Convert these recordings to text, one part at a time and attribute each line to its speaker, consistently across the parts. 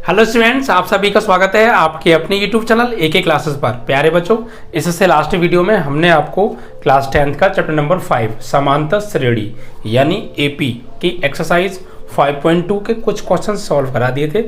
Speaker 1: Hello students, आप सभी का स्वागत है आपके अपने यूट्यूब चैनल एके क्लासेस पर। प्यारे बच्चों, इससे लास्ट वीडियो में हमने आपको क्लास 10th का चैप्टर नंबर 5 समांतर श्रेणी यानी एपी की एक्सरसाइज 5.2 के कुछ क्वेश्चन सॉल्व करा दिए थे।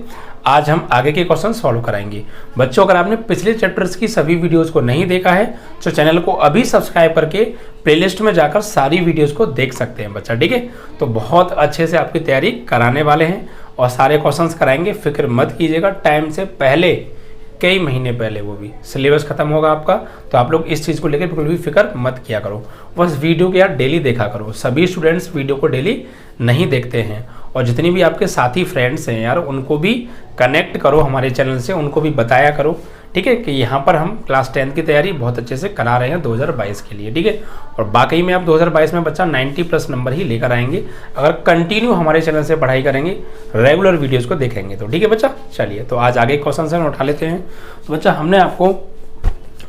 Speaker 1: आज हम आगे के क्वेश्चन सॉल्व कराएंगे। बच्चों, अगर आपने पिछले चैप्टर्स की सभी वीडियोस को नहीं देखा है तो चैनल को अभी सब्सक्राइब करके प्लेलिस्ट में जाकर सारी वीडियोस को देख सकते हैं बच्चा। ठीक है, तो बहुत अच्छे से आपकी तैयारी कराने वाले हैं और सारे क्वेश्चंस कराएंगे। फिक्र मत कीजिएगा, टाइम से पहले, कई महीने पहले वो भी सिलेबस खत्म होगा आपका, तो आप लोग इस चीज़ को लेकर बिल्कुल भी फिक्र मत किया करो। बस वीडियो को यार डेली देखा करो। सभी स्टूडेंट्स वीडियो को डेली नहीं देखते हैं और जितनी भी आपके साथी फ्रेंड्स हैं यार, उनको भी कनेक्ट करो हमारे चैनल से, उनको भी बताया करो। ठीक है कि यहाँ पर हम क्लास 10th की तैयारी बहुत अच्छे से करा रहे हैं 2022 के लिए। ठीक है, और बाकी में आप 2022 में बच्चा 90+ नंबर ही लेकर आएंगे अगर कंटिन्यू हमारे चैनल से पढ़ाई करेंगे, रेगुलर वीडियोस को देखेंगे तो। ठीक है बच्चा, चलिए तो आज आगे क्वेश्चन से उठा लेते हैं। तो बच्चा, हमने आपको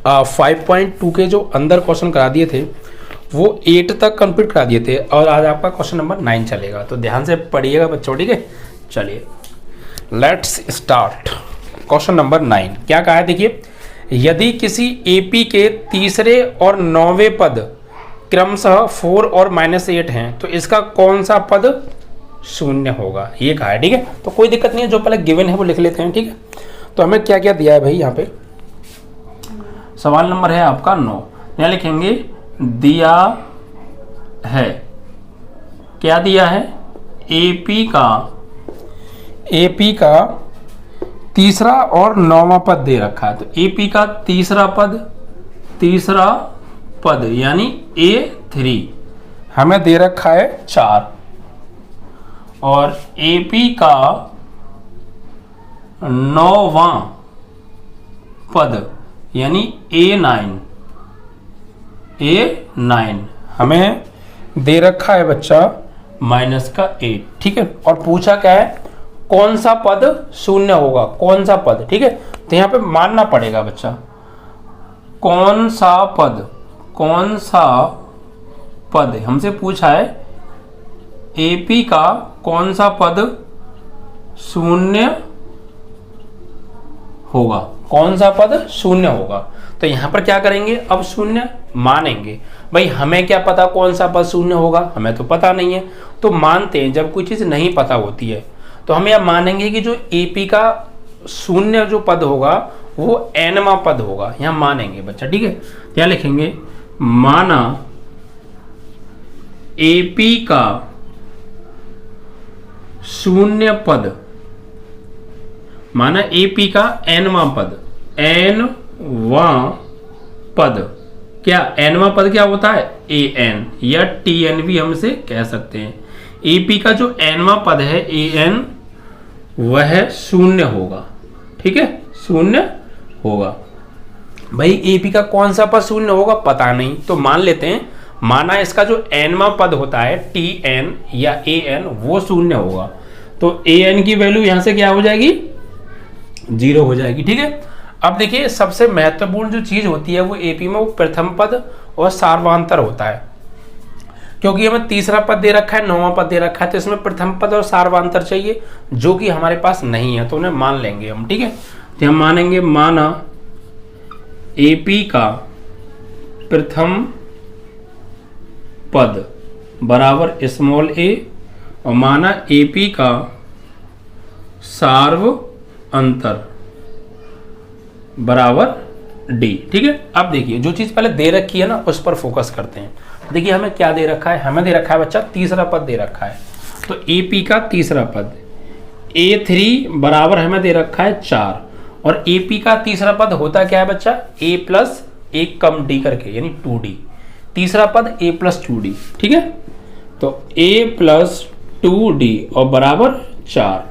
Speaker 1: 5.2 के जो अंदर क्वेश्चन करा दिए थे वो 8 तक कंप्लीट करा दिए थे और आज आपका क्वेश्चन नंबर 9 चलेगा, तो ध्यान से पढ़िएगा बच्चों। ठीक है, चलिए लेट्स स्टार्ट। क्वेश्चन नंबर 9 क्या कहा है, देखिए, यदि किसी एपी के तीसरे और 9वें पद क्रमशः 4 और -8 हैं तो इसका कौन सा पद शून्य होगा, ये कहा है। ठीक है, तो कोई दिक्कत नहीं है, जो पहले गिवन है वो लिख लेते हैं। ठीक है, तो हमें क्या क्या दिया है भाई, यहाँ पे सवाल नंबर है आपका 9। यहाँ लिखेंगे दिया है, क्या दिया है, एपी का तीसरा और 9वां पद दे रखा है। तो एपी का तीसरा पद यानी A3 हमें दे रखा है 4 और एपी का 9वां पद यानी A9 हमें दे रखा है बच्चा -8। ठीक है, और पूछा क्या है, कौन सा पद शून्य होगा, कौन सा पद। ठीक है, तो यहां पे मानना पड़ेगा बच्चा, कौन सा पद हमसे पूछा है, एपी का कौन सा पद शून्य होगा, कौन सा पद शून्य होगा। तो यहां पर क्या करेंगे, अब शून्य मानेंगे। भाई हमें क्या पता कौन सा पद शून्य होगा, हमें तो पता नहीं है, तो मानते हैं। जब कोई चीज नहीं पता होती है तो हम यह मानेंगे कि जो एपी का शून्य जो पद होगा वो nवां पद होगा, यहां मानेंगे बच्चा। ठीक है, क्या लिखेंगे, माना एपी का शून्य पद, माना एपी का nवां पद, क्या nवां पद क्या होता है, an या tn भी हमसे कह सकते हैं। एपी का जो nवां पद है an वह शून्य होगा। ठीक है, शून्य होगा। भाई एपी का कौन सा पद शून्य होगा पता नहीं, तो मान लेते हैं, माना इसका जो nवां पद होता है tn या an वो शून्य होगा, तो an की वैल्यू यहां से क्या हो जाएगी, 0 हो जाएगी। ठीक है, अब देखिए सबसे महत्वपूर्ण जो चीज होती है वो एपी में वो प्रथम पद और सार्वधातुक होता है, क्योंकि हमें तीसरा पद दे रखा है, 9वां पद दे रखा है, तो इसमें प्रथम पद और सार्वधातुक चाहिए, जो कि हमारे पास नहीं है, तो उन्हें मान लेंगे हम। ठीक है, तो हम मानेंगे, माना एपी का प्रथम पद बराबर a और माना एपी का सार्वधातुक बराबर D। ठीक है, अब देखिए जो चीज पहले दे रखी है ना उस पर फोकस करते हैं। देखिए हमें क्या दे रखा है, हमें दे रखा है बच्चा तीसरा पद दे रखा है, तो एपी का तीसरा पद A3 बराबर हमें दे रखा है 4 और एपी का तीसरा पद होता क्या है बच्चा, A+1 कम D करके यानी 2D, तीसरा पद A+2D। ठीक है, तो A+2D और बराबर 4।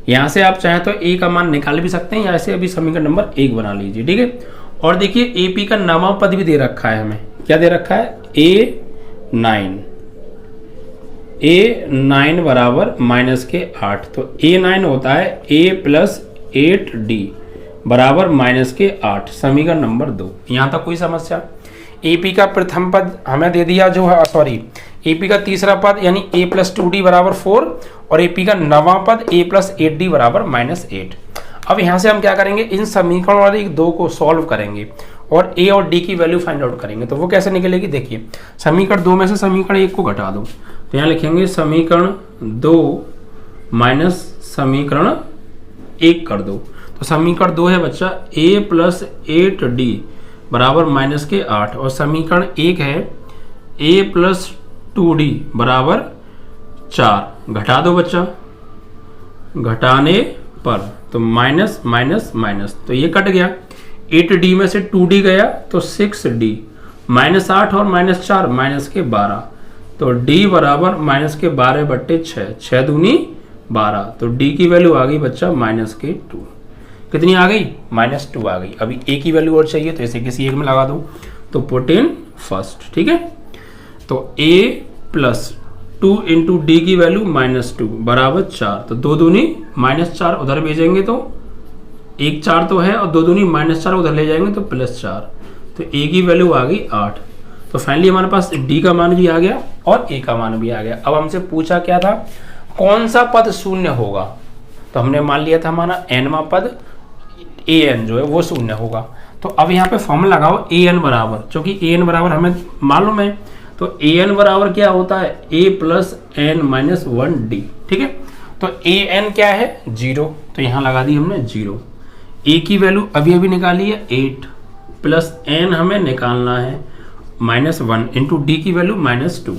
Speaker 1: यहां से आप चाहें तो A का मान निकाल भी सकते हैं या ऐसे अभी समीकरण नंबर 1 बना लीजिए। ठीक है, और देखिए एपी का 9वां पद भी दे रखा है, हमें क्या दे रखा है, A9 बराबर -8, तो A9 होता है A+8D बराबर -8, समीकरण नंबर 2। यहां तक कोई समस्या। एपी का प्रथम पद हमें दे दिया जो है, सॉरी एपी का तीसरा पद यानी a+2d बराबर 4 और एपी का नवां पद a+8d बराबर -8। अब यहाँ से हम क्या करेंगे, इन समीकरण वाले दो को सॉल्व करेंगे और ए और डी की वैल्यू फाइंड आउट करेंगे। तो वो कैसे निकलेगी, देखिए समीकरण 2 में से समीकरण 1 को घटा दो, तो यहाँ लिखेंगे समीकरण 2 माइनस समीकरण 1 कर दो। तो समीकरण 2 है बच्चा a प्लस 8d बराबर माइनस के 8, और समीकरण 1 है a प्लस 2d बराबर 4। घटा दो बच्चा, घटाने पर तो माइनस माइनस माइनस, तो ये कट गया। 8d में से 2d गया तो 6d, माइनस 8 और माइनस 4 माइनस के 12, तो d बराबर माइनस के 12/6, 6 दूनी 12, तो d की वैल्यू आ गई बच्चा माइनस के 2। कितनी आ गई, -2 आ गई। अभी a की वैल्यू और चाहिए तो इसे किसी एक में लगा दो, तो पुट इन फर्स्ट, ठीक है। तो a प्लस 2 इंटू डी की वैल्यू -2 बराबर 4, तो 2 दूनी -4 उधर भेजेंगे तो 1 4 तो है, और 2 दूनी -4 उधर ले जाएंगे तो +4, तो a की वैल्यू आ गई 8। तो फाइनली हमारे पास d का मान भी आ गया और a का मान भी आ गया। अब हमसे पूछा क्या था, कौन सा पद शून्य होगा, तो हमने मान लिया था हमारा nवां पद an जो है वो शून्य होगा। तो अब यहाँ पे फॉर्मूला लगाओ an बराबर, क्योंकि an बराबर हमें मालूम है, तो an बराबर क्या होता है a plus n minus 1d, ठीक है। तो an क्या है 0, तो यहाँ लगा दी हमने 0। a की वैल्यू अभी अभी निकाली है 8, प्लस n हमें निकालना है -1 इंटू डी की वैल्यू -2।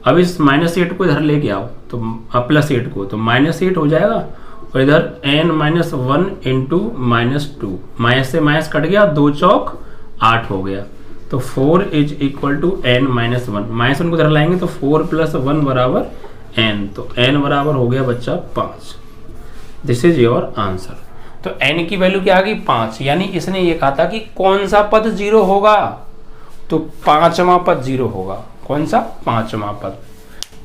Speaker 1: अब इस -8 को इधर लेके आओ, तो +8 को, तो -8 हो जाएगा, और इधर n-1 इंटू -2, माइनस से माइनस कट गया, 2 चौक 8 हो गया, तो 4 इज इक्वल टू n-1, -1 को इधर लाएंगे तो 4 + 1 बराबर n, तो n बराबर हो गया बच्चा 5। This is your answer. तो n की वैल्यू क्या आ गई 5, यानी इसने ये कहा था कि कौन सा पद 0 होगा, तो 5वां पद 0 होगा। कौन सा, 5वां पद।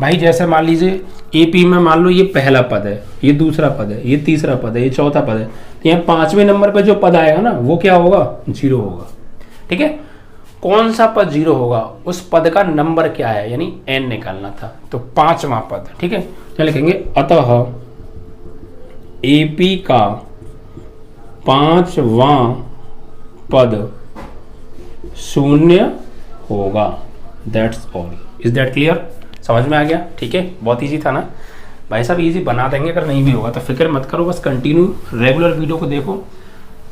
Speaker 1: भाई जैसे मान लीजिए AP में मान लो ये पहला पद है, ये दूसरा पद है, ये तीसरा पद है, ये चौथा पद है, तो यहाँ 5वें नंबर पे जो पद आएगा ना वो क्या होगा, 0 होगा, ठीक है। कौन सा पद 0 होगा, उस पद का नंबर क्या है, यानी n निकालना था, तो 5वां पद, ठीक है। क्या लिखेंगे, अतः AP का 5वां पद शून्य होगा। That's all. Is that clear, समझ में आ गया, ठीक है। बहुत इजी था ना भाई साहब, इजी बना देंगे, अगर नहीं भी होगा तो फिक्र मत करो, बस कंटिन्यू रेगुलर वीडियो को देखो,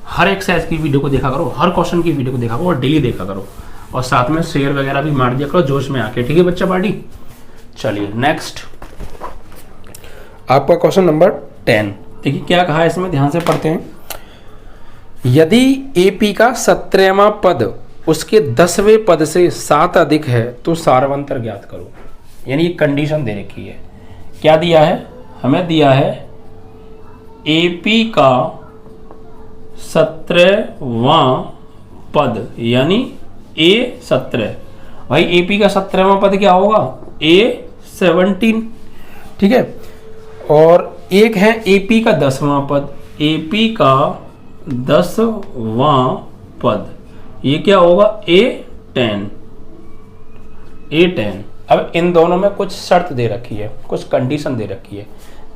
Speaker 1: हर एक्सरसाइज की वीडियो को देखा करो, हर क्वेश्चन की वीडियो को देखा करो और डेली देखा करो, और साथ में शेयर वगैरह भी मार दिया करो जोश में आके, ठीक है बच्चा पार्टी। चलिए नेक्स्ट आपका क्वेश्चन नंबर 10, देखिए क्या कहा है इसमें, ध्यान से पढ़ते हैं। यदि AP का 17वां पद उसके 10वें पद से 7 अधिक है तो सारवंतर ज्ञात करो। यानी ये कंडीशन दे रखी है, क्या दिया है, हमें दिया है AP का 17वां पद यानी A17। भाई AP का 17वां पद क्या होगा, A17, ठीक है। और एक है AP का 10वां पद, AP का 10वां पद, ये क्या होगा A10। अब इन दोनों में कुछ शर्त दे रखी है, कुछ कंडीशन दे रखी है,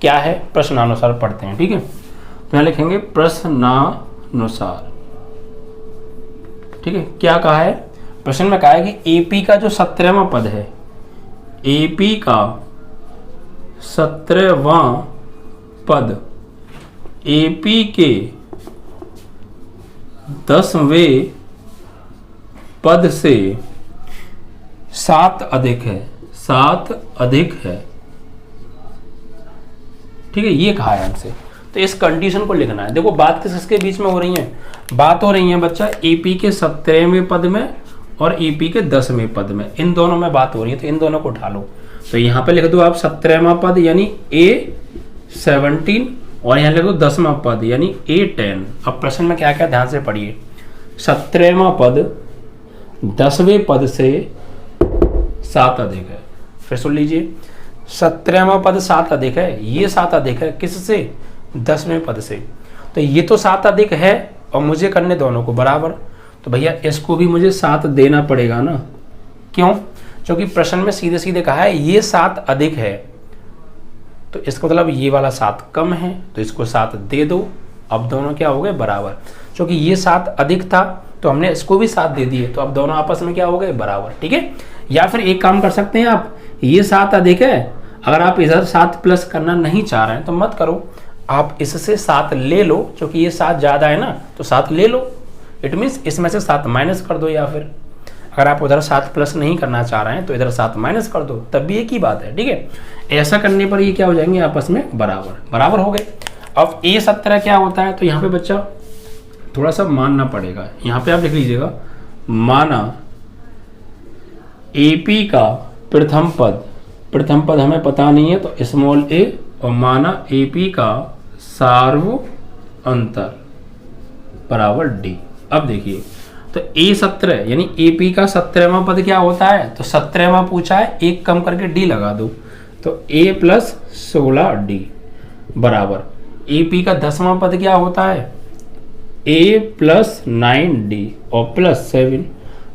Speaker 1: क्या है प्रश्नानुसार पढ़ते हैं, ठीक है। तो यहाँ लिखेंगे प्रश्नानुसार, ठीक है। क्या कहा है, प्रश्न में कहा है कि AP का जो 17वां पद है, AP का 17वां पद AP के 10वें पद से 7 अधिक है, 7 अधिक है, ठीक है, ये कहा है हमसे। तो इस कंडीशन को लिखना है। देखो बात किसके बीच में हो रही है, बात हो रही है बच्चा AP के 17वें पद में और AP के 10वें पद में, इन दोनों में बात हो रही है, तो इन दोनों को उठा लो। तो यहाँ पे लिख दो आप 17वां पद यानी A17, और यहाँ लिख दो 10वां पद यानी A10। अब प्रश्न में क्या क्या ध्यान से पढ़िए, 17वां पद 10वें पद से 7 अधिक है। फिर सुन लीजिए, 17वां पद 7 अधिक है, ये 7 अधिक है किससे, 10वें पद से। तो ये तो 7 अधिक है और मुझे करने दोनों को बराबर, तो भैया इसको भी मुझे 7 देना पड़ेगा ना, क्यों, क्योंकि प्रश्न में सीधे सीधे कहा है ये 7 अधिक है, तो इसका मतलब ये वाला 7 कम है, तो इसको 7 दे दो, अब दोनों क्या हो गए बराबर, क्योंकि ये 7 अधिक था तो हमने इसको भी 7 दे दिए, तो अब दोनों आपस में क्या हो गए बराबर। ठीक है, या फिर एक काम कर सकते हैं आप, ये 7 अधिक है, अगर आप इधर 7 प्लस करना नहीं चाह रहे हैं तो मत करो, आप इससे 7 ले लो, क्योंकि ये 7 ज़्यादा है ना, तो 7 ले लो। इट मीन्स इसमें से 7 माइनस कर दो, या फिर अगर आप उधर 7 प्लस नहीं करना चाह रहे हैं तो इधर 7 माइनस कर दो, तब भी एक ही बात है। ठीक है, ऐसा करने पर ये क्या हो जाएंगे आपस में बराबर, बराबर हो गए। अब A17 क्या होता है, तो यहाँ पे बच्चा थोड़ा सा मानना पड़ेगा, यहाँ पे आप लिख लीजिएगा, माना AP का प्रथम पद हमें पता नहीं है तो स्मॉल a, और माना AP का सार्व अंतर बराबर D। अब देखिए, तो A17 यानी AP का 17वां पद क्या होता है, तो 17वां पूछा है, एक कम करके D लगा दो, तो A प्लस 16D बराबर AP का 10वां पद क्या होता है, A प्लस 9D और प्लस 7।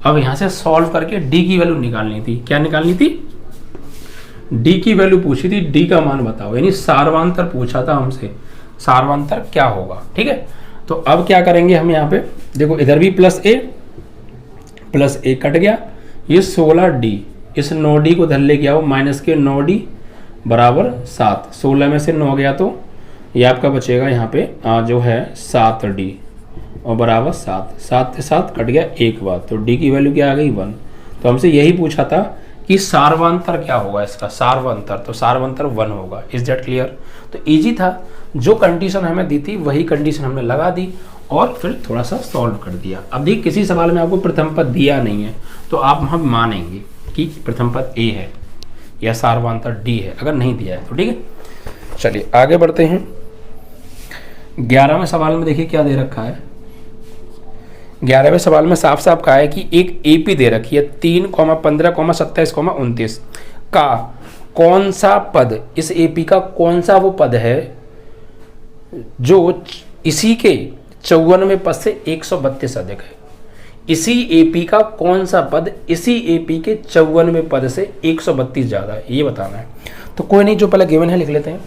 Speaker 1: अब यहां से सॉल्व करके D की वैल्यू निकालनी थी, क्या निकालनी थी, D की वैल्यू पूछी थी, D का मान बताओ, यानी सार्वांतर पूछा था हमसे, सार्वांतर क्या होगा। ठीक है, तो अब क्या करेंगे हम यहाँ पे, देखो इधर भी प्लस ए कट गया, ये 16D, इस 9D को धर ले गया हो, माइनस के 9D बराबर 7, 16 में से 9 गया तो ये आपका बचेगा यहाँ पे जो है 7D और बराबर 7, 7 से 7 कट गया एक बार, तो D की वैल्यू क्या आ गई 1। तो हमसे यही पूछा था कि सार्वांतर क्या होगा इसका, सार्वांतर, तो सार्वांतर 1 होगा। Is that clear? तो इजी था, जो कंडीशन हमें दी थी वही कंडीशन हमने लगा दी और फिर थोड़ा सा सॉल्व कर दिया। अब देखिए किसी सवाल में आपको प्रथम पद दिया नहीं है तो आप हम मानेंगे कि प्रथम पद A है या सार्वांतर D है, अगर नहीं दिया है तो ठीक है। चलिए आगे बढ़ते हैं। 11वें सवाल में देखिए क्या दे रखा है। 11वें सवाल में साफ साफ कहा है कि एक AP दे रखी है 3, 15, 27, 29 का कौन सा पद, इस AP का कौन सा वो पद है जो इसी के 54वें पद से 132 अधिक है। इसी AP का कौन सा पद इसी AP के 54वें पद से 132 ज़्यादा है, ये बताना है। तो कोई नहीं, जो पहले गिवन है लिख लेते हैं।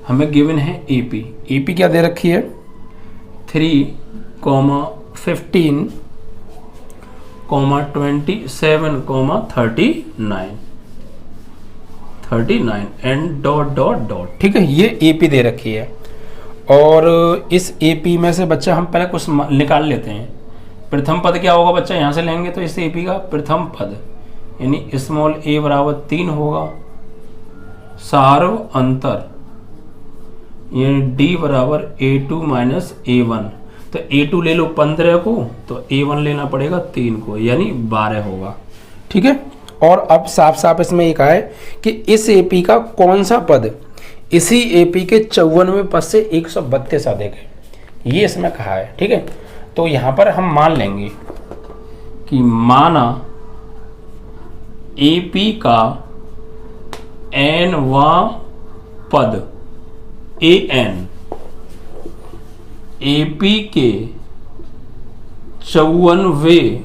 Speaker 1: हमें गिवन है AP क्या दे रखी है 3, 15, 27, 39 एंड डॉट डॉट डॉट। ठीक है, ये AP दे रखी है और इस AP में से बच्चा हम पहले कुछ निकाल लेते हैं। प्रथम पद क्या होगा बच्चा, यहाँ से लेंगे तो इस AP का प्रथम पद यानी स्मॉल a बराबर 3 होगा, सार्व अंतर यानी D बराबर A2 माइनस A1, तो A2 ले लो 15 को तो A1 लेना पड़ेगा 3 को, यानी 12 होगा। ठीक है, और अब साफ साफ इसमें एक है कि इस AP का कौन सा पद इसी AP के 54वें पद से 132 अधिक है, ये इसमें कहा है। ठीक है, तो यहाँ पर हम मान लेंगे कि माना AP का nवां पद AN AP के 54वें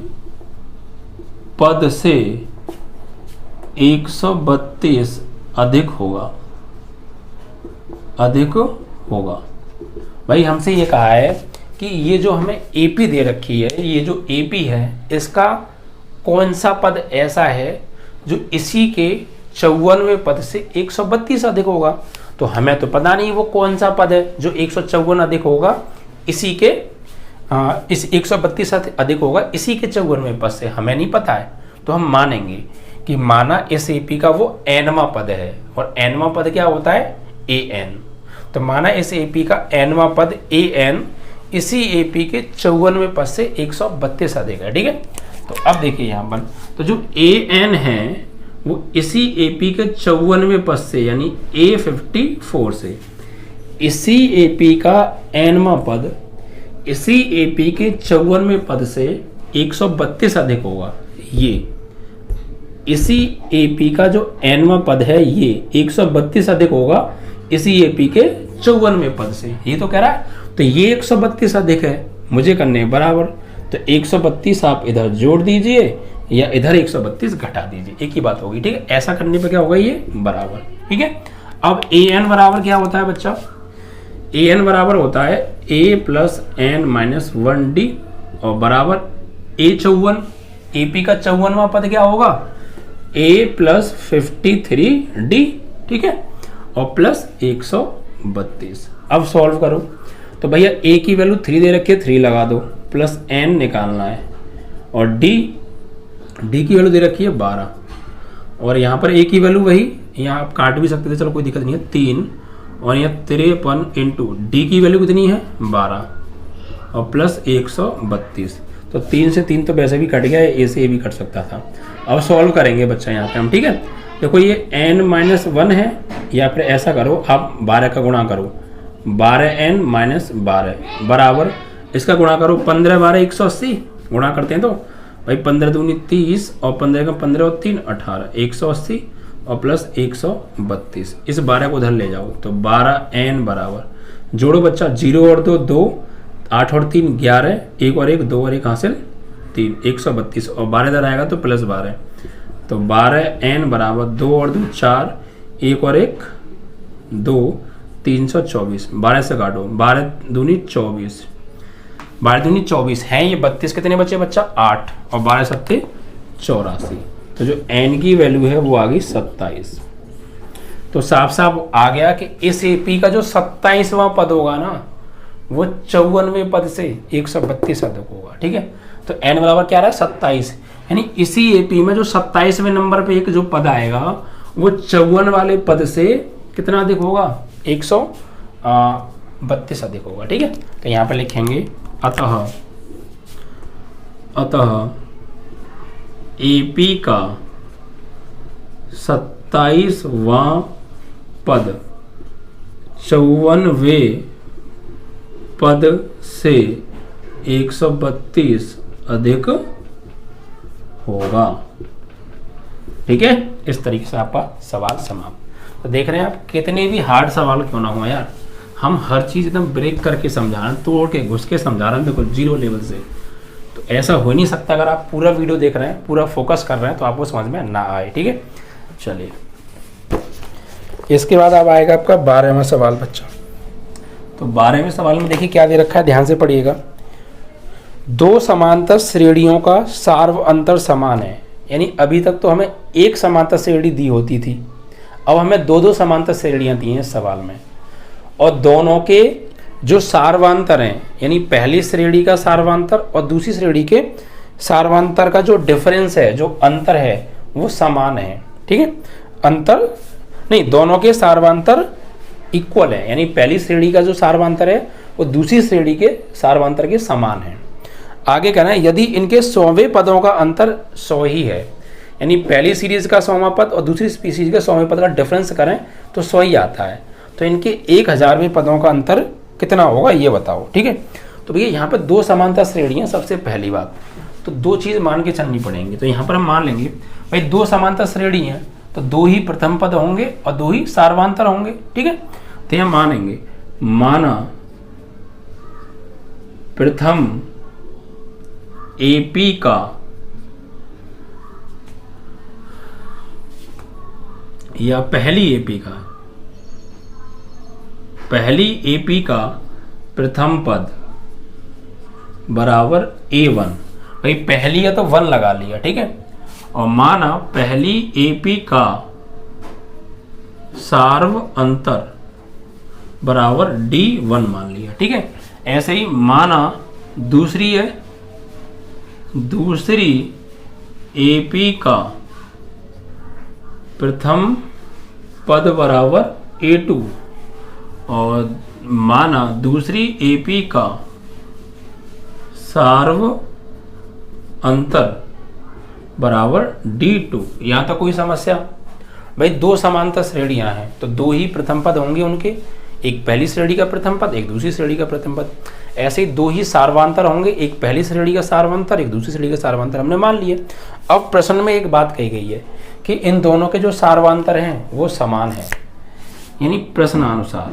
Speaker 1: पद से 132 अधिक होगा, भाई हमसे ये कहा है कि ये जो हमें AP दे रखी है, ये जो AP है इसका कौन सा पद ऐसा है जो इसी के 54वें पद से 132 अधिक होगा। तो हमें तो पता नहीं वो कौन सा पद है जो 154 अधिक होगा इसी के इस 132 अधिक होगा इसी के 54वें पद से, हमें नहीं पता है। तो हम मानेंगे कि माना इस AP का वो nवां पद है, और nवां पद क्या होता है AN। तो माना इस AP का nवां पद AN इसी AP के 54वें पद से 132 अधिक है। ठीक है, तो अब देखिए यहाँ पर तो जो AN है वो इसी AP के 54वें पद से यानी A54 से, इसी AP का nवां पद इसी AP के 54वें पद से 132 अधिक होगा। ये इसी AP का जो nवां पद है ये 132 अधिक होगा इसी AP के 54वें पद से, ये तो कह रहा है। तो ये 132 अधिक है, मुझे करने है बराबर, तो 132 आप इधर जोड़ दीजिए या इधर 132 घटा दीजिए, एक ही बात होगी। ठीक है, ऐसा करने पे क्या होगा ये बराबर। ठीक है, अब AN बराबर क्या होता है बच्चा, ए एन बराबर होता है ए प्लस एन माइनस 1d और बराबर A54, AP का 54वां पद क्या होगा A प्लस 53d, ठीक है, और प्लस 132। अब सॉल्व करो तो भैया A की वैल्यू 3 दे रखी है, 3 लगा दो, प्लस n निकालना है, और D की वैल्यू दे रखी है 12, और यहाँ पर A की वैल्यू वही, यहाँ आप काट भी सकते थे, चलो कोई दिक्कत नहीं है, 3, और यहाँ 53 इंटू डी की वैल्यू कितनी है 12 और प्लस 132। तो 3 से 3 तो वैसे भी कट गया, ए से ए भी कट सकता था। अब सॉल्व करेंगे बच्चा यहाँ पे हम, ठीक है। देखो ये n-1 है, या फिर ऐसा करो आप 12 का गुणा करो, 12n माइनस 12 बराबर इसका गुणा करो 15 12 180, गुणा करते हैं तो भाई 15 दूनी 30 और 15 का 15 और 3 18, 180 और प्लस 132। इस 12 को उधर ले जाओ तो 12n बराबर जोड़ो बच्चा 0 और 2 2, 8 और 3 11, 1 और 1 2 और 1 हासिल 3, 132 और 12 इधर आएगा तो प्लस 12, तो 12n बराबर 2 और 2 4, 1 और 1 2, 324। 12 से काटो, 12 दूनी 24, 12 दूनी 24 है, ये 32 कितने बचे बच्चा 8 और 12 सत्ते 84। तो जो n की वैल्यू है वो आ गई 27। तो साफ साफ आ गया कि इस एपी का जो 27वां पद होगा ना वो 54वें पद से 132 अधिक होगा, ठीक है। तो n बराबर क्या रहा है 27, यानी इसी एपी में जो 27वें नंबर पे एक जो पद आएगा वो 54 वाले पद से कितना अधिक होगा 132 अधिक होगा, ठीक है। तो यहाँ पे लिखेंगे अतः एपी का 27वां पद 54वें पद से 132 अधिक होगा, ठीक है। इस तरीके से आपका सवाल समाप्त। तो देख रहे हैं आप कितने भी हार्ड सवाल क्यों ना हो यार, हम हर चीज़ एकदम ब्रेक करके समझा रहे हैं, तोड़ के घुस के समझा रहे हैं, देखो 0 लेवल से। तो ऐसा हो नहीं सकता, अगर आप पूरा वीडियो देख रहे हैं, पूरा फोकस कर रहे हैं तो आपको समझ में ना आए, ठीक है। चलिए इसके बाद अब आएगा आपका 12वां सवाल बच्चा। तो 12वें सवाल में देखिए क्या दे रखा है, ध्यान से पढ़िएगा। दो समांतर श्रेणियों का सार्व अंतर समान है, यानी अभी तक तो हमें एक समांतर श्रेणी दी होती थी, अब हमें दो समांतर श्रेणियां दी हैं इस सवाल में, और दोनों के जो सार्वांतर हैं, यानी पहली श्रेणी का सार्वांतर और दूसरी श्रेणी के सार्वांतर का जो डिफरेंस है, जो अंतर है वो समान है, ठीक है। अंतर नहीं, दोनों के सार्वांतर इक्वल है, यानी पहली श्रेणी का जो सार्वांतर है वो दूसरी श्रेणी के सार्वांतर के समान है। आगे कहना है यदि इनके 100वें पदों का अंतर 100 ही है, यानी पहली सीरीज का 100वां पद और दूसरी सीरीज का 100वें पद का डिफरेंस करें तो 100 ही आता है, तो इनके 1000वें पदों का अंतर कितना होगा ये बताओ, ठीक है। तो भैया यहाँ पे दो समांतर श्रेणियां, सबसे पहली बात तो दो चीज मान के चलनी पड़ेंगी। तो यहाँ पर हम मान लेंगे भाई दो समांतर श्रेणी हैं तो दो ही प्रथम पद होंगे और दो ही सार्वांतर होंगे, ठीक है। तो यहाँ मानेंगे, माना प्रथम एपी का या पहली एपी का प्रथम पद बराबर A1, भाई पहली है तो 1 लगा लिया, ठीक है। और माना पहली एपी का सार्व अंतर बराबर D1 मान लिया, ठीक है। ऐसे ही माना दूसरी एपी का प्रथम पद बराबर A2 और माना दूसरी एपी का सार्व अंतर बराबर D2। यहाँ तक कोई समस्या? भाई दो समांतर श्रेणियां हैं तो दो ही प्रथम पद होंगे उनके, एक पहली श्रेणी का प्रथम पद, एक दूसरी श्रेणी का प्रथम पद। ऐसे ही दो ही सार्वांतर होंगे, एक पहली श्रेणी का सार्वांतर, एक दूसरी श्रेणी का सार्वांतर, हमने मान लिए। अब प्रश्न में एक बात कही गई है कि इन दोनों के जो सार्वांतर हैं वो समान है, यानी प्रश्नानुसार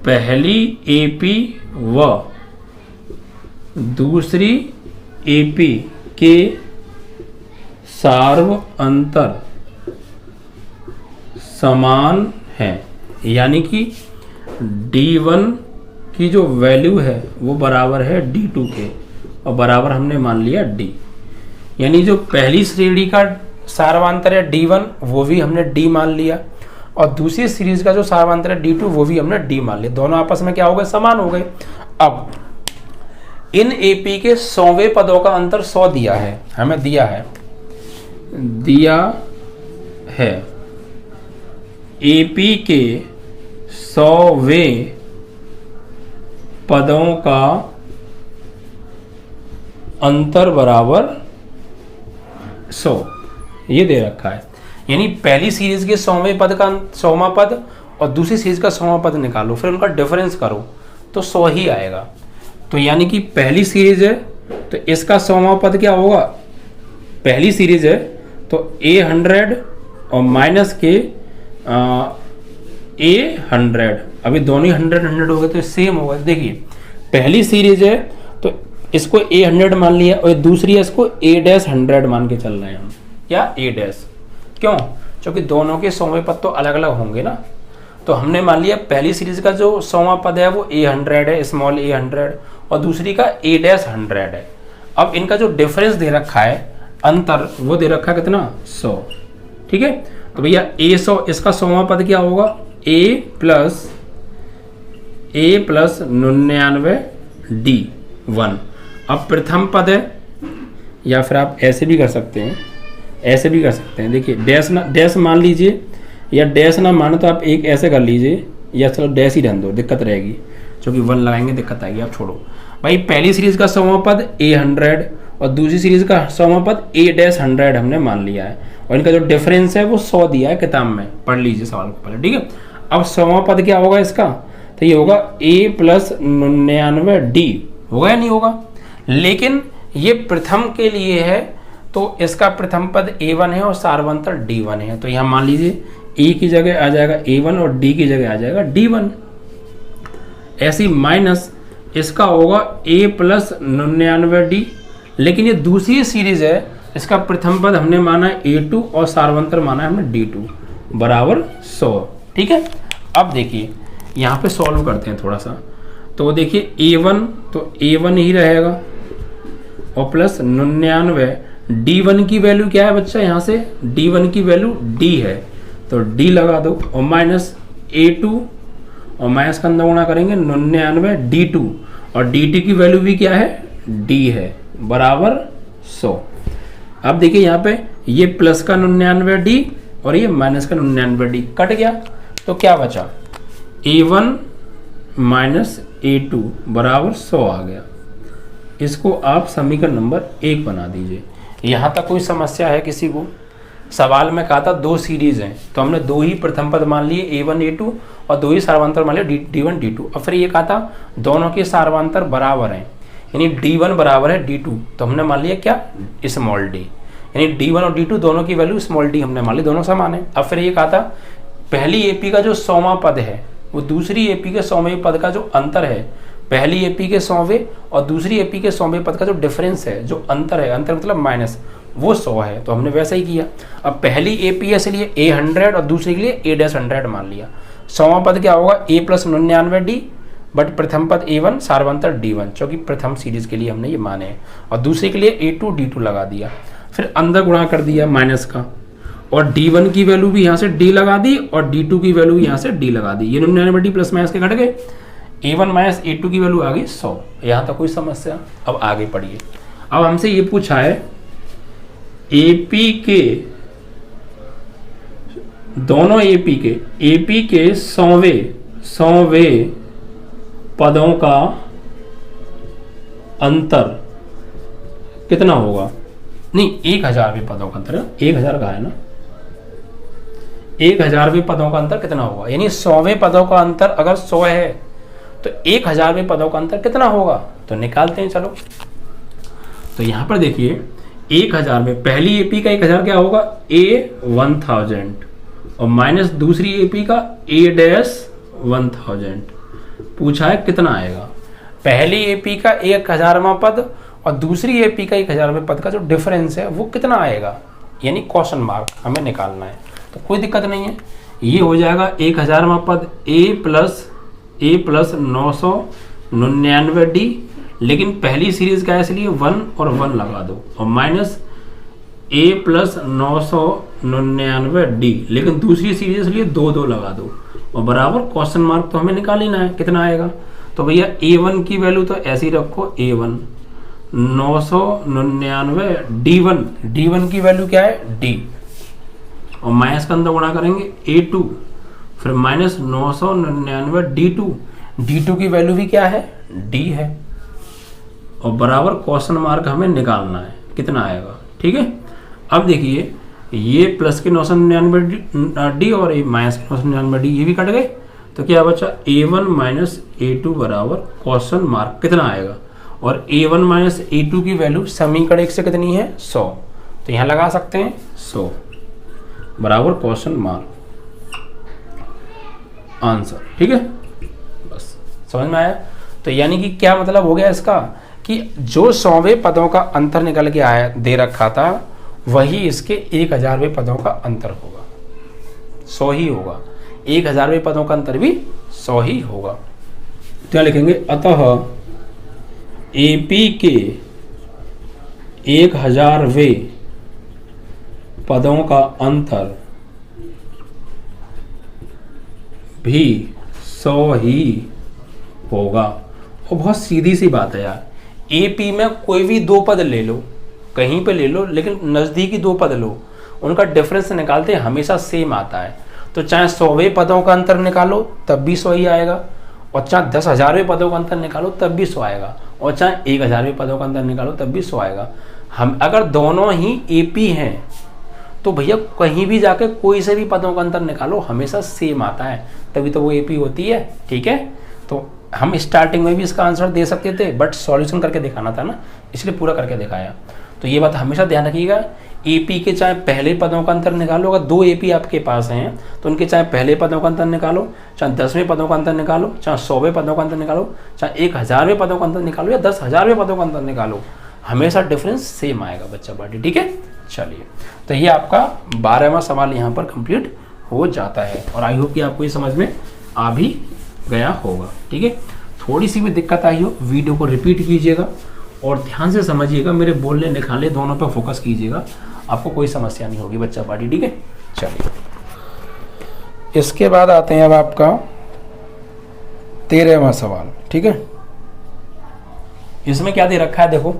Speaker 1: पहली एपी व दूसरी एपी के सार्व अंतर समान है, यानी कि D1 की जो वैल्यू है वो बराबर है D2 के, और बराबर हमने मान लिया D। यानी जो पहली श्रेणी का सार्वधातुक है D1 वो भी हमने D मान लिया, और दूसरी सीरीज का जो सार्वधातुक है D2 वो भी हमने D मान लिया। दोनों आपस में क्या हो गए, समान हो गए। अब इन AP के 100वें पदों का अंतर 100 दिया है, हमें दिया है AP के 100वें पदों का अंतर बराबर 100, ये दे रखा है। यानी पहली सीरीज के 100वें पद का 100वां पद और दूसरी सीरीज का 100वां पद निकालो, फिर उनका डिफरेंस करो तो 100 ही आएगा। तो यानी कि पहली सीरीज है तो इसका 100वां पद क्या होगा, पहली सीरीज है तो A100 और माइनस के A100, अभी दोनों ही 100 हो गए तो सेम होगा। देखिए पहली सीरीज है तो इसको A100 मान लिया, और दूसरी है इसको A-100 मान के चल रहे हैं हम, या A-। क्यों? क्योंकि दोनों के 100वें पद तो अलग अलग होंगे ना। तो हमने मान लिया पहली सीरीज का जो 100वां पद है वो A100 है, स्मॉल A100, और दूसरी का A-100 है। अब इनका जो डिफरेंस दे रखा है, अंतर, वो दे रखा है कितना, 100। ठीक है, तो भैया A100, इसका 100वां पद क्या होगा, A प्लस 99 D1। अब प्रथम पद है, या फिर आप ऐसे भी कर सकते हैं, ऐसे भी कर सकते हैं। देखिए डैश मान लीजिए, या डैश ना माने तो आप एक ऐसे कर लीजिए, या चलो डैश ही रहने दो, दिक्कत रहेगी, क्योंकि 1 लगाएंगे दिक्कत आएगी, आप छोड़ो। भाई पहली सीरीज का 100वां पद A100 और दूसरी सीरीज का 100वां पद A-100 हमने मान लिया है, और इनका जो डिफरेंस है वो 100 दिया है किताब में, पढ़ लीजिए सवाल को पहले। ठीक है, अब 100वां पद क्या होगा इसका, तो ये होगा A प्लस 99 D, होगा या नहीं होगा। लेकिन ये प्रथम के लिए है तो इसका प्रथम पद A1 है और सार्वधातुक D1 है, तो यहाँ मान लीजिए A की जगह आ जाएगा A1 और D की जगह आ जाएगा D1। ऐसी माइनस इसका होगा A प्लस 99 D, लेकिन ये दूसरी सीरीज है, इसका प्रथम पद हमने माना है A2 और सार्वधातुक माना है हमने D2, बराबर 100। ठीक है, अब देखिए यहाँ पे सॉल्व करते हैं थोड़ा सा। तो देखिए A1 तो A1 ही रहेगा, और प्लस 99 D1 की वैल्यू क्या है बच्चा, यहाँ से D1 की वैल्यू D है, तो D लगा दो, और माइनस A2, और माइनस का अंदर गुणा करेंगे 99 D2, और DT की वैल्यू भी क्या है, D है, बराबर 100। अब देखिए यहाँ पे ये प्लस का 99 D और ये माइनस का 99 D कट गया, तो क्या बचा, A1 माइनस A2 बराबर 100 आ गया। इसको आप समीकरण नंबर 1 बना दीजिए। यहाँ तक कोई समस्या है किसी को? सवाल में कहा था 2 सीरीज हैं, तो हमने 2 ही प्रथम पद मान लिए A1 A2, और 2 ही सार्वधातुक मान लिए D1 D2। और फिर ये कहा था दोनों के सार्वधातुक बराबर हैं, यानी D1 बराबर है D2, तो हमने मान लिया क्या, स्मॉल d, यानी D1 और D2 दोनों की वैल्यू स्मॉल d हमने मान ली, दोनों समान है। अब फिर ये कहा था पहली AP का जो 100वां पद है वो दूसरी AP के 100वें पद का जो अंतर है, पहली AP के 100वें और दूसरी AP के 100वें पद का जो डिफरेंस है, जो अंतर है, अंतर मतलब माइनस, वो 100 है, तो हमने वैसा ही किया। अब पहली AP है इसलिए A100 और दूसरी के लिए A-100 मान लिया। 100वां पद क्या होगा, A प्लस 99 D, बट प्रथम पद A1 सार्वधातुक D1, क्योंकि प्रथम सीरीज के लिए हमने ये माने हैं, और दूसरे के लिए A2 D2 लगा दिया, फिर अंदर गुणा कर दिया माइनस का, और D1 की वैल्यू भी यहाँ से D लगा दी, और D2 की वैल्यू यहाँ से D लगा दी। ये 99 D प्लस माइनस के घट गए, A1 माइनस A2 की वैल्यू आ गई 100। यहाँ तक कोई समस्या? अब आगे पढ़िए। अब हमसे ये पूछा है AP के दोनों AP के 100वें पदों का अंतर कितना होगा? नहीं, 1000वें पदों का अंतर, 1000 का है ना, 1000वें पदों का अंतर कितना होगा? यानी 100वें पदों का अंतर अगर 100 है तो 1000वें पदों का अंतर कितना होगा? तो निकालते हैं, चलो। तो यहां पर देखिए 1000 में पहली AP का 1000 क्या होगा, A1000, और माइनस दूसरी AP का A-1000। पूछा है कितना आएगा। पहली AP का 1000वां पद और दूसरी AP का 1000वें पद का जो डिफरेंस है वो कितना आएगा, यानी क्वेश्चन मार्क हमें निकालना है। तो कोई दिक्कत नहीं है, ये हो जाएगा 1000वां पद a प्लस 999d, लेकिन पहली सीरीज का है इसलिए 1 और 1 लगा दो, और माइनस a प्लस 999d, लेकिन दूसरी सीरीज इसलिए 2 लगा दो, और बराबर क्वेश्चन मार्क तो हमें निकाल लेना है कितना आएगा। तो भैया a1 की वैल्यू तो ऐसे ही रखो, a1 999 d1 की वैल्यू क्या है d, और माइनस का अंदर गुणा करेंगे a2, फिर माइनस 999 d2 की वैल्यू भी क्या है d है, और बराबर क्वेश्चन मार्क हमें निकालना है कितना आएगा। ठीक है, अब देखिए ये प्लस के 999d और ये माइनस के 999d ये भी कट गए, तो क्या बचा a1 माइनस a2 बराबर क्वेश्चन मार्क कितना आएगा, और a1 माइनस a2 की वैल्यू समीकरण 1 से कितनी है 100, तो यहाँ लगा सकते हैं 100 बराबर क्वेश्चन मार्क आंसर। ठीक है, बस समझ में आया। तो यानी कि क्या मतलब हो गया इसका कि जो 100वें पदों का अंतर निकल के आया दे रखा था वही इसके 1000वें पदों का अंतर होगा, 100 ही होगा, 1000वें पदों का अंतर भी 100 ही होगा। क्या लिखेंगे, अतः एपी के 1000वें पदों का अंतर भी 100 ही होगा। और बहुत सीधी सी बात है यार, एपी में कोई भी 2 पद ले लो, कहीं पे ले लो, लेकिन नज़दीकी 2 पद लो, उनका डिफरेंस निकालते हमेशा सेम आता है। तो चाहे 100वें पदों का अंतर निकालो तब भी 100 ही आएगा, और चाहे 10,000वें पदों का अंतर निकालो तब भी 100 आएगा, और चाहे 1000वें पदों का अंतर निकालो तब भी 100 आएगा। हम अगर दोनों ही एपी हैं तो भैया कहीं भी जाके कोई से भी पदों का अंतर निकालो हमेशा सेम आता है, तभी तो वो एपी होती है। ठीक है, तो हम स्टार्टिंग में भी इसका आंसर दे सकते थे, बट सॉल्यूशन करके दिखाना था ना, इसलिए पूरा करके दिखाया। तो ये बात हमेशा ध्यान रखिएगा, एपी के चाहे पहले पदों का अंतर निकालो, अगर 2 एपी आपके पास हैं तो उनके चाहे पहले पदों का अंतर निकालो, चाहे 10वें पदों का अंतर निकालो, चाहे 100वें पदों का अंतर निकालो, चाहे 1000वें पदों का अंतर निकालो, या 10,000वें पदों का अंतर निकालो, हमेशा डिफरेंस सेम आएगा बच्चा पार्टी। ठीक है, चलिए, तो ये आपका 12वां सवाल यहाँ पर कंप्लीट हो जाता है, और आई होप कि आपको ये समझ में आ भी गया होगा। ठीक है, थोड़ी सी भी दिक्कत आई हो वीडियो को रिपीट कीजिएगा और ध्यान से समझिएगा, मेरे बोलने निकालने दोनों पर फोकस कीजिएगा, आपको कोई समस्या नहीं होगी बच्चा पार्टी। ठीक है, चलिए, इसके बाद आते हैं अब आपका 13वां सवाल। ठीक है, इसमें क्या दे रखा है, देखो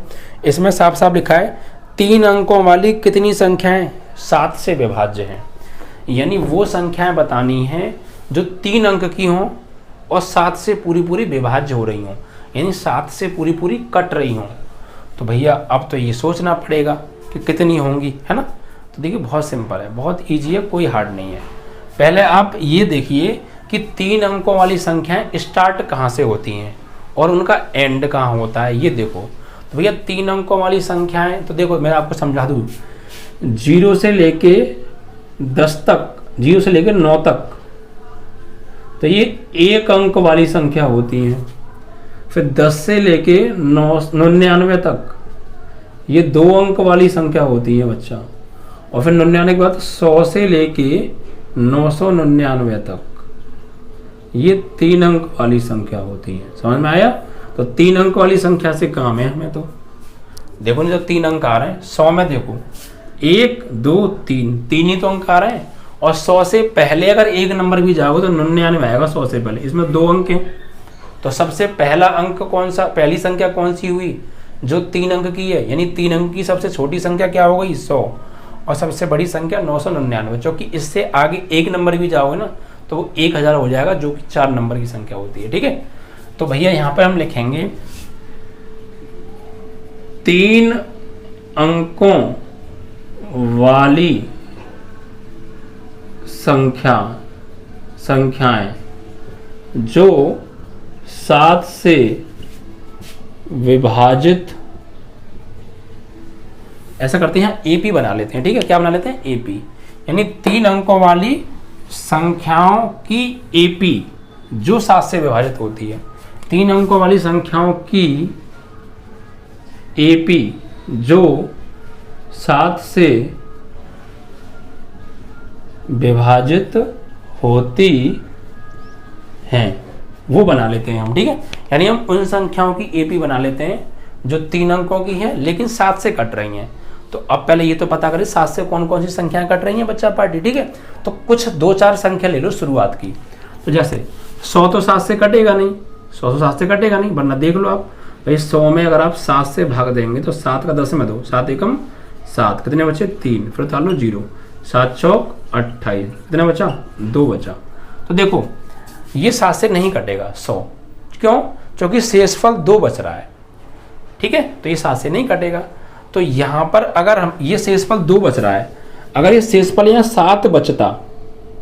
Speaker 1: इसमें साफ साफ लिखा है 3 अंकों वाली कितनी संख्याएं 7 से विभाज्य हैं, यानी वो संख्याएं बतानी हैं जो 3 अंक की हों और 7 से पूरी पूरी विभाज्य हो रही हों, यानी 7 से पूरी पूरी कट रही हों। तो भैया अब तो ये सोचना पड़ेगा कि कितनी होंगी, है ना। तो देखिए बहुत सिंपल है, बहुत ईजी है, कोई हार्ड नहीं है। पहले आप ये देखिए कि 3 अंकों वाली संख्याएं स्टार्ट कहाँ से होती हैं और उनका एंड कहाँ होता है, ये देखो। तो भैया 3 अंकों वाली संख्याएं, तो देखो मैं आपको समझा दूँ, 0 से लेके 10 तक, 0 से लेके 9 तक, तो ये 1 अंक वाली संख्या होती है। फिर 10 से लेके 99 तक ये 2 अंक वाली संख्या होती है बच्चा, और फिर 99 के बाद 100 से लेके 999 तक ये 3 अंक वाली संख्या होती है। समझ में आया। तो 3 अंक वाली संख्या से काम है हमें। तो देखो नहीं, जब 3 अंक आ रहे हैं 100 में, देखो 1 2 3 3 ही तो अंक आ रहे हैं, और 100 से पहले अगर 1 नंबर भी जाओगे तो 99 आएगा 100 से पहले, इसमें 2 अंक हैं। तो सबसे पहला अंक कौन सा, पहली संख्या कौन सी हुई, जो 3 अंक की है, यानी 3 अंक की सबसे छोटी संख्या क्या हो गई 100, और सबसे बड़ी संख्या 999, क्योंकि इससे आगे 1 नंबर भी जाओगे ना तो वो 1000 हो जाएगा, जो कि 4 नंबर की संख्या होती है। ठीक है, तो भैया यहाँ पर हम लिखेंगे 3 अंकों वाली संख्याएं जो 7 से विभाजित, ऐसा करते हैं एपी बना लेते हैं। ठीक है, क्या बना लेते हैं, एपी, यानी 3 अंकों वाली संख्याओं की एपी जो 7 से विभाजित होती है। 3 अंकों वाली संख्याओं की एपी जो 7 से विभाजित होती हैं वो बना लेते हैं हम, ठीक है। यानी हम उन संख्याओं की एपी बना लेते हैं जो 3 अंकों की हैं लेकिन 7 से कट रही हैं। तो अब पहले ये तो पता करें 7 से कौन कौन सी संख्याएं कट रही हैं बच्चा पार्टी, ठीक है। तो कुछ 2-4 संख्या ले लो शुरुआत की। तो जैसे 100 तो 7 से कटेगा नहीं, 100 तो 7 से कटेगा नहीं, वरना देख लो आप भाई 100 में अगर आप 7 से भाग देंगे तो 7 का 10 में 2, 7 एकम 7, कितने बचे 3, फिर उतार लो 0, 7 चौक 28, कितना बचा 2 बचा। तो देखो ये 7 से नहीं कटेगा 100, क्यों, क्योंकि शेषफल 2 बच रहा है, ठीक है। तो ये 7 से नहीं कटेगा। तो यहाँ पर अगर हम ये शेषफल 2 बच रहा है, अगर ये शेषफल यहाँ 7 बचता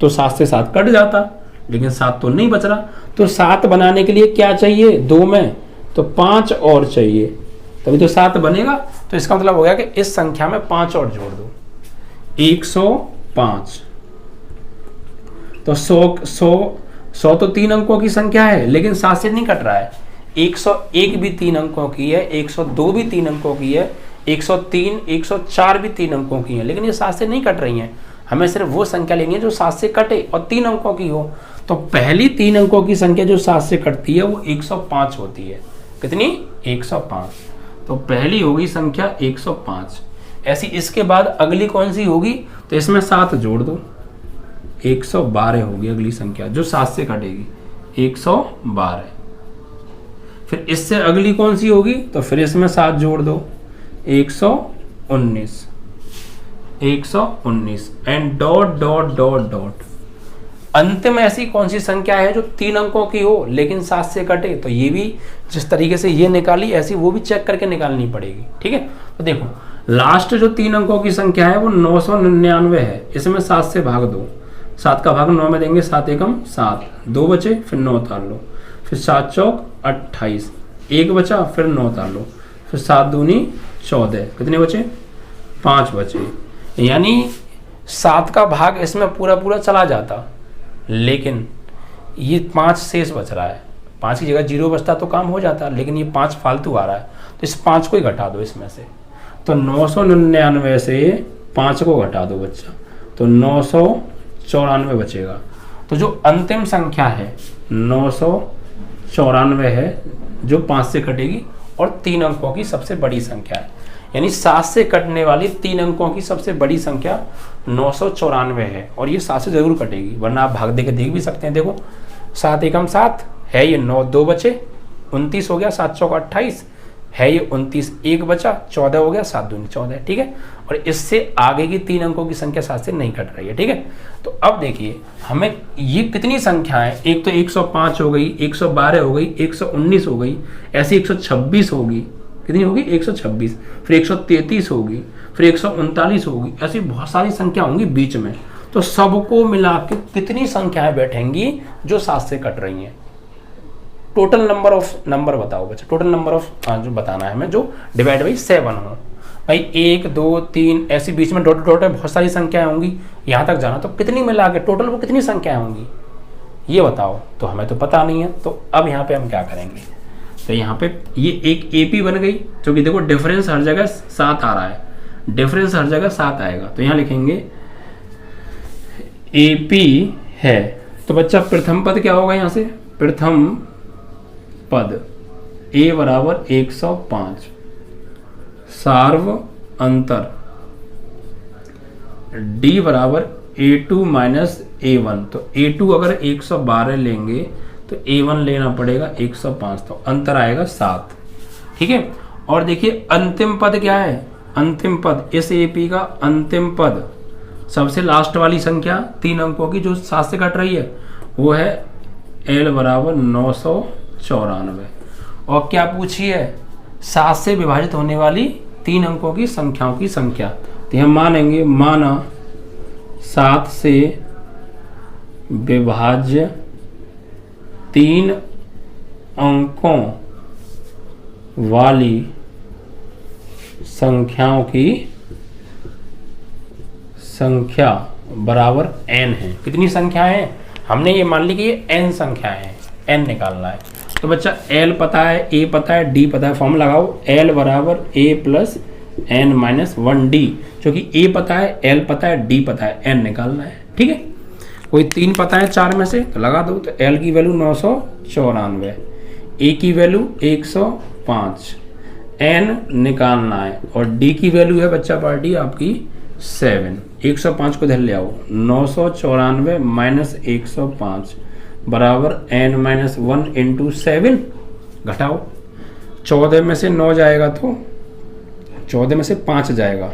Speaker 1: तो 7 से 7 कट जाता, लेकिन 7 तो नहीं बच रहा। तो 7 बनाने के लिए क्या चाहिए 2 में, तो 5 और चाहिए, तभी तो 7 बनेगा। तो इसका मतलब हो गया कि इस संख्या में 5 और जोड़ दो, 105। तो 100 तो 3 अंकों की संख्या है लेकिन 7 से नहीं कट रहा है। 101 भी 3 अंकों की है, 102 भी 3 अंकों की है, 103, 104 भी 3 अंकों की है, लेकिन ये 7 से नहीं कट रही हैं। हमें सिर्फ वो संख्या लेनी है जो 7 से कटे और 3 अंकों की हो। तो पहली 3 अंकों की संख्या जो 7 से कटती है वो 105 होती है। कितनी 105। तो पहली होगी संख्या 105। ऐसी इसके बाद अगली कौन सी होगी, तो इसमें 7 जोड़ दो, 112 होगी अगली संख्या जो 7 से कटेगी, 112। फिर इससे अगली कौन सी होगी, तो फिर इसमें 7 जोड़ दो, 119 and dot dot dot dot. अंतिम ऐसी कौन सी संख्या है जो 3 अंकों की हो लेकिन 7 से कटे, तो ये भी जिस तरीके से ये निकाली ऐसी वो भी चेक करके निकालनी पड़ेगी, ठीक है। तो देखो लास्ट जो 3 अंकों की संख्या है वो 999 है, इसमें 7 से भाग दो, 7 का भाग 9 में देंगे, 7 एकम 7, 2 बचे, फिर 9 उतार लो, फिर 7 चौक 28, 1 बचा, फिर 9 उतार लो, फिर 7 दूनी 14, कितने बचे 5 बचे। यानी 7 का भाग इसमें पूरा पूरा चला जाता, लेकिन ये 5 शेष बच रहा है। 5 की जगह 0 बचता तो काम हो जाता, लेकिन ये 5 फालतू आ रहा है, तो इस 5 को ही घटा दो इसमें से। तो 999 से 5 को घटा दो बच्चा, तो 994 बचेगा। तो जो अंतिम संख्या है 994 है जो 5 से कटेगी और 3 अंकों की सबसे बड़ी संख्या है। यानी 7 से कटने वाली 3 अंकों की सबसे बड़ी संख्या 994 है, और ये 7 से जरूर कटेगी, वरना आप भाग दे के देख भी सकते हैं। देखो 7 एकम 7 है, ये 9, 2 बचे, 29 हो गया, 7 चौक 28 है, ये 29, 1 बचा, 14 हो गया, 7 दूनी 14, ठीक है। और इससे आगे की 3 अंकों की संख्या 7 से नहीं कट रही है, ठीक है। तो अब देखिए हमें ये कितनी संख्या है, एक तो 105 हो गई, 112 हो गई, 119 हो गई, ऐसी 126 होगी, कितनी होगी 126, फिर 133 होगी, फिर 139 होगी, ऐसी बहुत सारी संख्या होंगी बीच में। तो सबको मिला के कितनी संख्याएं बैठेंगी जो 7 से कट रही हैं। टोटल नंबर बताओ बच्चा, टोटल नंबर ऑफ जो बताना है हमें, जो डिवाइड बाई 7 हो भाई, 1 2 3 ऐसी बीच में डॉट डॉट बहुत सारी संख्याएं होंगी, यहाँ तक जाना। तो कितनी मिला के टोटल वो कितनी संख्याएं होंगी ये बताओ। तो हमें तो पता नहीं है, तो अब यहाँ पे हम क्या करेंगे, तो यहाँ पे ये एक एपी बन गई, क्योंकि देखो डिफरेंस हर जगह 7 आ रहा है, डिफरेंस हर जगह 7 आएगा। तो यहाँ लिखेंगे एपी है। तो बच्चा प्रथम पद क्या होगा, यहाँ से प्रथम पद a बराबर 105, सार्व अंतर d बराबर a2 माइनस a1। तो a2 अगर 112 लेंगे तो a1 लेना पड़ेगा 105, तो अंतर आएगा 7, ठीक है। और देखिए अंतिम पद क्या है, अंतिम पद इस एपी का अंतिम पद सबसे लास्ट वाली संख्या 3 अंकों की जो 7 से कट रही है वो है l बराबर 994। और क्या पूछी है, 7 से विभाजित होने वाली 3 अंकों की संख्याओं की संख्या। तो हम मानेंगे, माना 7 से विभाज्य 3 अंकों वाली संख्याओं की संख्या बराबर n है। कितनी संख्या है, हमने ये मान ली कि ये n संख्या है, n निकालना है। तो बच्चा l पता है, a पता है, d पता है, फॉर्म लगाओ, l बराबर a plus n minus 1d, क्योंकि a पता है, l पता है, d पता है, n निकालना है, ठीक है। कोई 3 पता है 4 में से तो लगा दो। तो L की वैल्यू 994, A की वैल्यू 105, N निकालना है और D की वैल्यू है बच्चा पार्टी आपकी 7। 105 को इधर ले आओ, 994 माइनस 105 बराबर N माइनस 1 इंटू 7, घटाओ। 14 में से 9 जाएगा तो 14 में से 5 जाएगा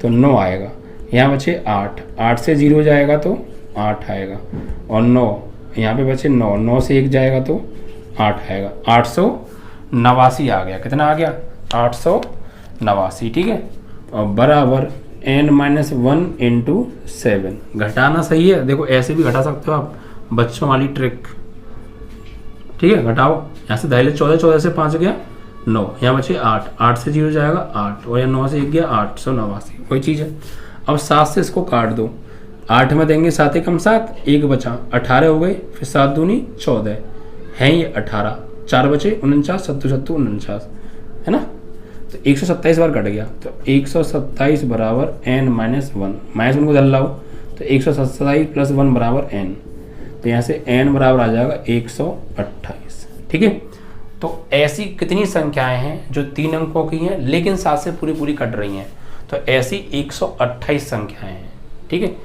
Speaker 1: तो 9 आएगा। यहाँ बचे 8, 8 से 0 जाएगा तो 8 आएगा और 9 यहाँ पे बचे 9, 9 से 1 जाएगा तो 8 आएगा। 889 आ गया। कितना आ गया? 889, ठीक है। और बराबर n माइनस 1 इंटू 7, घटाना सही है। देखो ऐसे भी घटा सकते हो आप, बच्चों वाली ट्रिक, ठीक है। घटाओ, यहाँ से दहले 14, 14 से 5 गया 9, यहाँ बचे 8, 8 से 0 जाएगा 8 और यहाँ 9 से 1 गया 889, वही चीज़ है। अब 7 से इसको काट दो, 8 में देंगे 7 एकम 7, 1 बचा, 18 हो गए, फिर 7 दूनी 14 है, ये 18, 4 बचे 49, 7 7 49 है ना। तो 127 बार कट गया, तो 127 बराबर n माइनस 1, माइनस 1 को धल लाओ तो 127 प्लस 1 बराबर n, तो यहाँ से n बराबर आ जाएगा 128, ठीक है। तो ऐसी कितनी संख्याएं हैं जो 3 अंकों की हैं लेकिन 7 से पूरी पूरी कट रही हैं? तो ऐसी 128 संख्याएं हैं, ठीक है।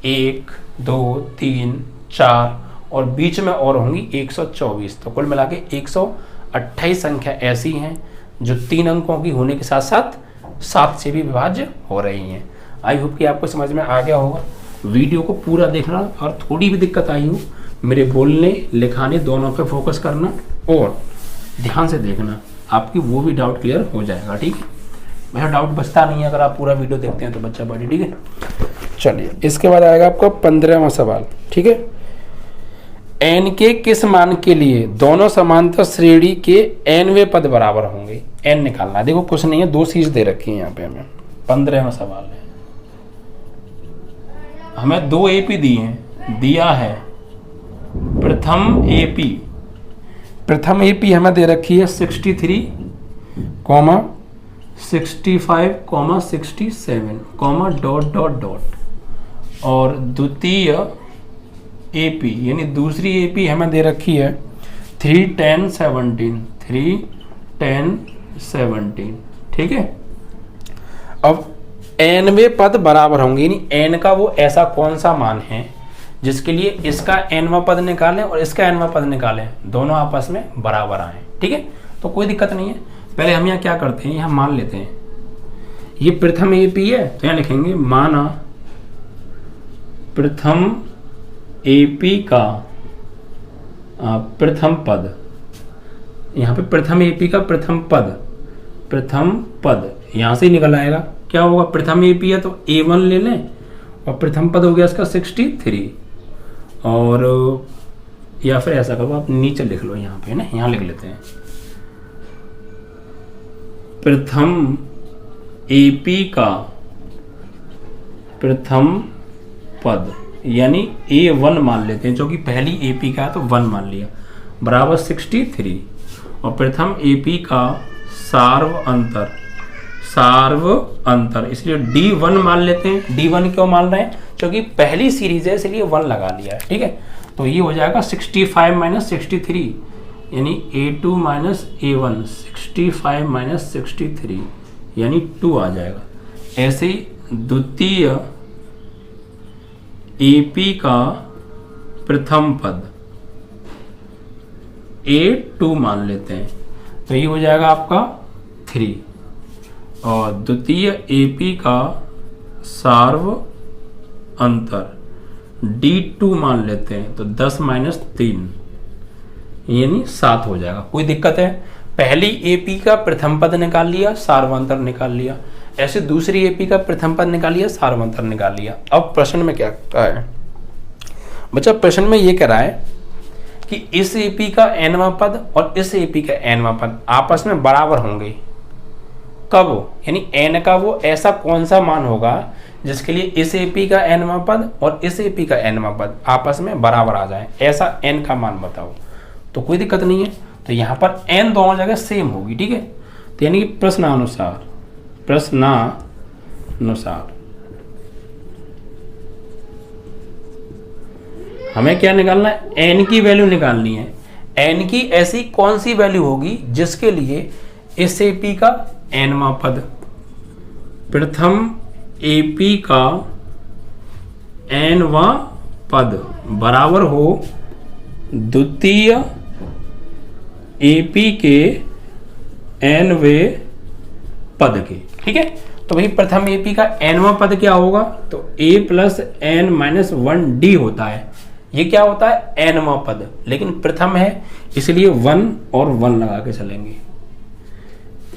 Speaker 1: 1 2 3 4 और बीच में और होंगी 124, तो कुल मिला के 128 संख्या ऐसी हैं जो 3 अंकों की होने के साथ साथ 7 से भी विभाज्य हो रही हैं। आई होप कि आपको समझ में आ गया होगा। वीडियो को पूरा देखना और थोड़ी भी दिक्कत आई हो मेरे बोलने लिखाने दोनों पे फोकस करना और ध्यान से देखना, आपकी वो भी डाउट क्लियर हो जाएगा, ठीक है। मेरा डाउट बचता नहीं है अगर आप पूरा वीडियो देखते हैं तो बच्चा पार्टी, ठीक है। चलिए इसके बाद आएगा आपका 15वां सवाल, ठीक है। n के किस मान के लिए दोनों समांतर श्रेणी के nवें पद बराबर होंगे? n निकालना है। देखो कुछ नहीं है, 2 चीज दे रखी है यहाँ पे हमें। 15वां सवाल है, हमें 2 AP दिए हैं, दिया है प्रथम AP हमें दे रखी है 63, 65, 67, डॉट डॉट डॉट, और द्वितीय AP यानी दूसरी AP हमें दे रखी है 3, 10, 17, 3, 10, 17, ठीक है। अब nवें पद बराबर होंगे, यानी n का वो ऐसा कौन सा मान है जिसके लिए इसका nवां पद निकालें और इसका nवां पद निकालें, दोनों आपस में बराबर आए, ठीक है। तो कोई दिक्कत नहीं है। पहले हम यहाँ क्या करते हैं, यहाँ मान लेते हैं ये प्रथम AP है, तो यहाँ लिखेंगे माना प्रथम AP का प्रथम पद, यहाँ पे प्रथम AP का प्रथम पद यहाँ से ही निकल आएगा। क्या होगा, प्रथम AP है तो A1 ले लें और प्रथम पद हो गया इसका 63, और या फिर ऐसा करो आप नीचे लिख लो, यहाँ पे ना, यहाँ लिख लेते हैं प्रथम AP का प्रथम पद यानी A1 मान लेते हैं, जो कि पहली AP का है तो 1 मान लिया, बराबर 63, और प्रथम AP का सार्व अंतर इसलिए D1 मान लेते हैं। D1 क्यों मान रहे हैं, क्योंकि पहली सीरीज है इसलिए 1 लगा लिया है, ठीक है। तो ये हो जाएगा 65 माइनस 63 यानी A2 माइनस A1, 65 माइनस 63 यानी 2 आ जाएगा। ऐसे ही द्वितीय AP का प्रथम पद A2 मान लेते हैं, तो ये हो जाएगा आपका 3, और द्वितीय AP का सार्व अंतर D2 मान लेते हैं, तो 10 माइनस 3 यानी 7 हो जाएगा। कोई दिक्कत है, पहली AP का प्रथम पद निकाल लिया, सार्वंतर निकाल लिया, ऐसे दूसरी AP का प्रथम पद निकाल लिया, सार्वंतर निकाल लिया। अब प्रश्न में क्या कह रहा है बच्चा, प्रश्न में ये कह रहा है कि इस AP का nवां पद और इस AP का nवां पद आपस में बराबर होंगे। कब? यानी n का वो ऐसा कौन सा मान होगा जिसके लिए इस AP का nवां पद और इस AP का nवां पद आपस में बराबर आ जाए, ऐसा n का मान बताओ। तो कोई दिक्कत नहीं है, तो यहाँ पर n दोनों जगह सेम होगी, ठीक है। तो यानी कि प्रश्नानुसार हमें क्या निकालना है, एन की वैल्यू निकालनी है। एन की ऐसी कौन सी वैल्यू होगी जिसके लिए इस एपी का एनवां पद, प्रथम एपी का एनवां पद बराबर हो द्वितीय एपी के एनवें पद के। ठीक है, तो भाई प्रथम एपी का एनवां पद क्या होगा, तो ए प्लस एन माइनस 1d होता है। ये क्या होता है, एनवां पद, लेकिन प्रथम है इसलिए 1 और 1 लगा के चलेंगे,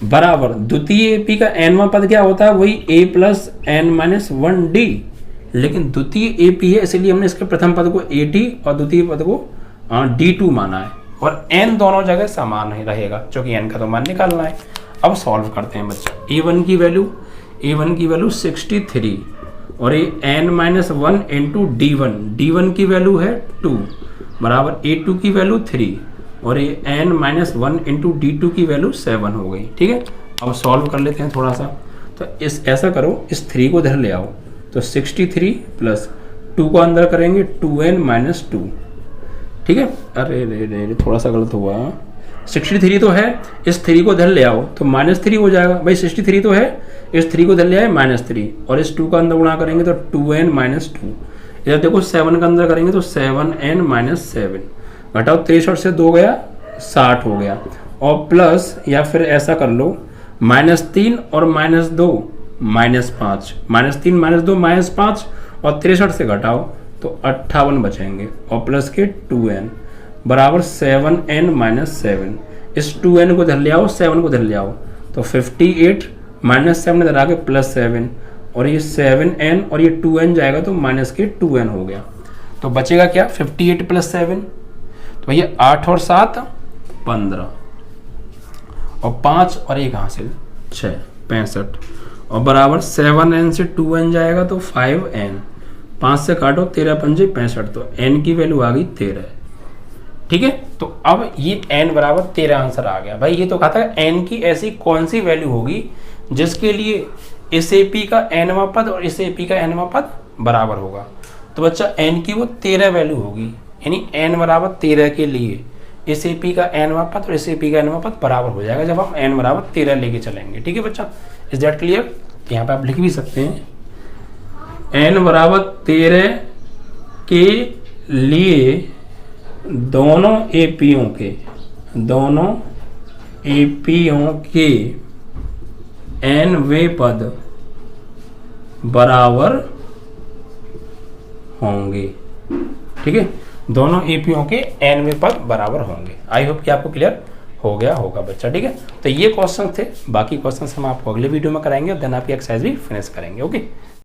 Speaker 1: बराबर द्वितीय एपी का एनवां पद क्या होता है, वही ए प्लस एन माइनस 1d, लेकिन द्वितीय एपी है इसलिए हमने इसके प्रथम पद को ad और द्वितीय पद को d2 माना है, और n दोनों जगह समान ही रहेगा क्योंकि n का तो मान निकालना है। अब सॉल्व करते हैं बच्चा। a1 की वैल्यू 63 और ये n-1 इंटू d1 की वैल्यू है 2 बराबर a2 की वैल्यू 3 और ये n-1 इंटू d2 की वैल्यू 7 हो गई। ठीक है, अब सॉल्व कर लेते हैं थोड़ा सा। तो इस ऐसा करो, इस 3 को इधर ले आओ, तो 63 प्लस 2 को अंदर करेंगे 2n-2। ठीक है, अरे थोड़ा सा गलत हुआ, 63 तो है, इस 3 को इधर ले आओ तो -3 हो जाएगा। भाई 63 तो है, इस 3 को इधर ले आए -3 और इस 2 का अंदर गुणा करेंगे तो 2n-2। इधर देखो 7 का अंदर करेंगे तो 7n-7, घटाओ 63 से 2 गया 60 हो गया, और प्लस या फिर ऐसा कर लो -3 और -2 -5, -3 -2 -5 और 63 से घटाओ तो 58 बचेंगे और प्लस के 2n बराबर 7n-7। इस 2n को इधर ले आओ, 7 को इधर ले आओ तो 58 -7 इधर आके +7 और ये 7n और ये 2n जाएगा तो माइनस के 2n हो गया। तो बचेगा क्या, 58 + 7, तो भैया 8 और 7 15 और 5 और 1 हासिल 6 65 और बराबर 7n से 2n जाएगा तो 5n, 5 से काटो 13 पंजे 65, तो n की वैल्यू आ गई 13। ठीक है, तो अब ये n बराबर 13 आंसर आ गया। भाई ये तो कहा था n की ऐसी कौन सी वैल्यू होगी जिसके लिए इस एपी का nवां पद और इस एपी का nवां पद बराबर होगा। तो बच्चा n की वो 13 वैल्यू होगी, यानी n बराबर 13 के लिए इस एपी का nवां पद और इस एपी का nवां पद बराबर हो जाएगा जब हम n बराबर 13 लेके चलेंगे। ठीक है बच्चा, इज दैट क्लियर? यहाँ पे आप लिख भी सकते हैं n बराबर 13 के लिए दोनों एपीओं के nवें पद बराबर होंगे। ठीक है, दोनों एपीओं के nवें पद बराबर होंगे। आई होप कि आपको क्लियर हो गया होगा बच्चा। ठीक है, तो ये क्वेश्चन थे, बाकी क्वेश्चन हम आपको अगले वीडियो में कराएंगे और देन आपकी एक्सरसाइज भी फिनिश करेंगे। ओके।